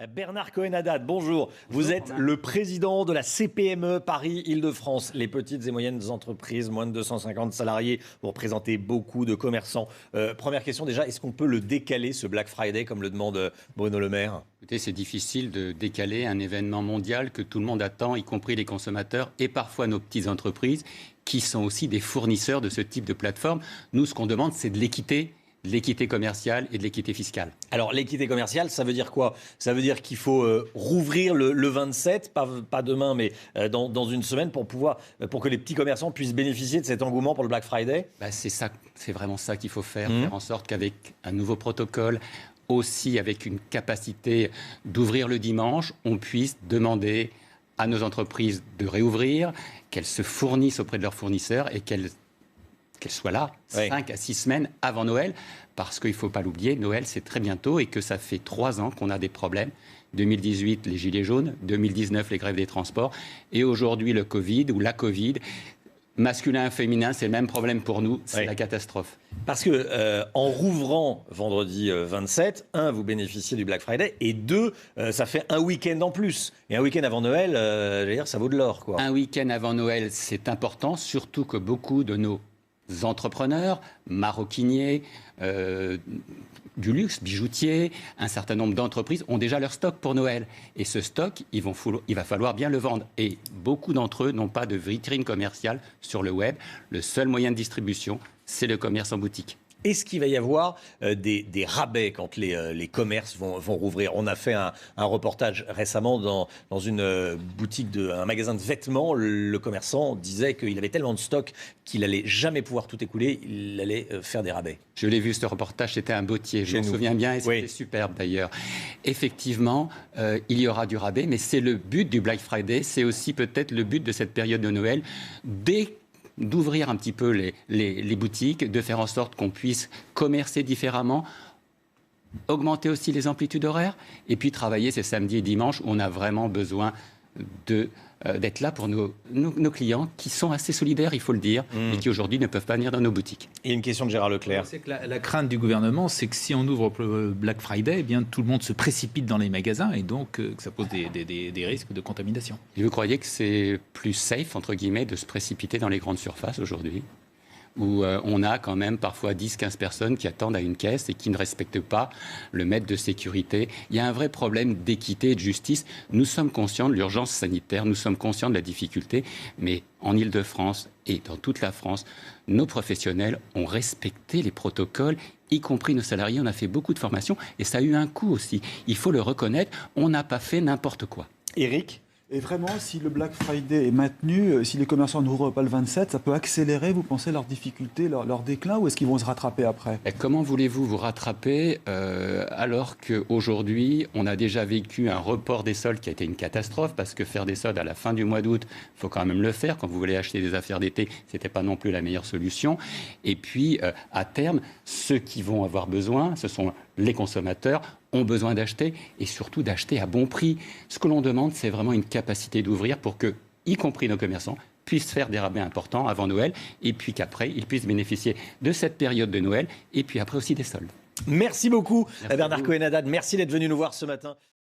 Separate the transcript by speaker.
Speaker 1: Bernard Cohen-Haddad, bonjour. Vous êtes le président de la CPME Paris-Île-de-France, les petites et moyennes entreprises, moins de 250 salariés. Vous représentez beaucoup de commerçants. Première question déjà, est-ce qu'on peut le décaler, ce Black Friday, comme le demande Bruno Le Maire ?
Speaker 2: Écoutez, c'est difficile de décaler un événement mondial que tout le monde attend, y compris les consommateurs et parfois nos petites entreprises, qui sont aussi des fournisseurs de ce type de plateforme. Nous, ce qu'on demande, c'est de l'équité commerciale et de l'équité fiscale.
Speaker 1: Alors, l'équité commerciale, ça veut dire quoi ? Ça veut dire qu'il faut rouvrir le 27, pas demain, mais dans une semaine, pour que les petits commerçants puissent bénéficier de cet engouement pour le Black Friday ?
Speaker 2: C'est vraiment ça qu'il faut faire en sorte qu'avec un nouveau protocole, aussi avec une capacité d'ouvrir le dimanche, on puisse demander à nos entreprises de réouvrir, qu'elles se fournissent auprès de leurs fournisseurs et qu'elles soient là 5 à 6 semaines avant Noël, parce qu'il ne faut pas l'oublier, Noël c'est très bientôt et que ça fait 3 ans qu'on a des problèmes. 2018, les gilets jaunes, 2019, les grèves des transports, et aujourd'hui le Covid ou la Covid. Masculin et féminin, c'est le même problème pour nous, c'est la catastrophe.
Speaker 1: Parce que en rouvrant vendredi 27, vous bénéficiez du Black Friday, et 2, ça fait un week-end en plus. Et un week-end avant Noël, ça vaut de l'or, quoi.
Speaker 2: Un week-end avant Noël, c'est important, surtout que beaucoup de nos entrepreneurs, maroquiniers, du luxe, bijoutiers, un certain nombre d'entreprises ont déjà leur stock pour Noël. Et ce stock, il va falloir bien le vendre. Et beaucoup d'entre eux n'ont pas de vitrine commerciale sur le web. Le seul moyen de distribution, c'est le commerce en boutique.
Speaker 1: Est-ce qu'il va y avoir des rabais quand les commerces vont rouvrir ? On a fait un reportage récemment dans une boutique, un magasin de vêtements. Le commerçant disait qu'il avait tellement de stock qu'il n'allait jamais pouvoir tout écouler. Il allait faire des rabais.
Speaker 2: Je l'ai vu, ce reportage, c'était un bottier. Je m'en souviens bien et c'était superbe d'ailleurs. Effectivement, il y aura du rabais, mais c'est le but du Black Friday. C'est aussi peut-être le but de cette période de Noël. D'ouvrir un petit peu les boutiques, de faire en sorte qu'on puisse commercer différemment, augmenter aussi les amplitudes horaires, et puis travailler ces samedis et dimanches où on a vraiment besoin d'être là pour nos clients qui sont assez solidaires, il faut le dire, et qui aujourd'hui ne peuvent pas venir dans nos boutiques.
Speaker 1: Et une question de Gérard Leclerc.
Speaker 3: C'est que la crainte du gouvernement, c'est que si on ouvre le Black Friday, eh bien, tout le monde se précipite dans les magasins et donc que ça pose des risques de contamination.
Speaker 2: Et vous croyez que c'est plus safe, entre guillemets, de se précipiter dans les grandes surfaces aujourd'hui ? Où on a quand même parfois 10-15 personnes qui attendent à une caisse et qui ne respectent pas le mètre de sécurité. Il y a un vrai problème d'équité et de justice. Nous sommes conscients de l'urgence sanitaire, nous sommes conscients de la difficulté, mais en Île-de-France et dans toute la France, nos professionnels ont respecté les protocoles, y compris nos salariés. On a fait beaucoup de formations et ça a eu un coût aussi. Il faut le reconnaître, on n'a pas fait n'importe quoi.
Speaker 1: Éric ?
Speaker 4: Et vraiment, si le Black Friday est maintenu, si les commerçants n'ouvrent pas le 27, ça peut accélérer, vous pensez, leurs difficultés, leur déclin, ou est-ce qu'ils vont se rattraper après ?
Speaker 2: Et comment voulez-vous vous rattraper alors qu'aujourd'hui, on a déjà vécu un report des soldes qui a été une catastrophe, parce que faire des soldes à la fin du mois d'août, il faut quand même le faire. Quand vous voulez acheter des affaires d'été, ce n'était pas non plus la meilleure solution. Et puis, à terme, ceux qui vont avoir besoin, ce sont les consommateurs, ont besoin d'acheter et surtout d'acheter à bon prix. Ce que l'on demande, c'est vraiment une capacité d'ouvrir pour que, y compris nos commerçants, puissent faire des rabais importants avant Noël et puis qu'après, ils puissent bénéficier de cette période de Noël et puis après aussi des soldes.
Speaker 1: Merci beaucoup, Bernard Cohen-Haddad. Merci d'être venu nous voir ce matin.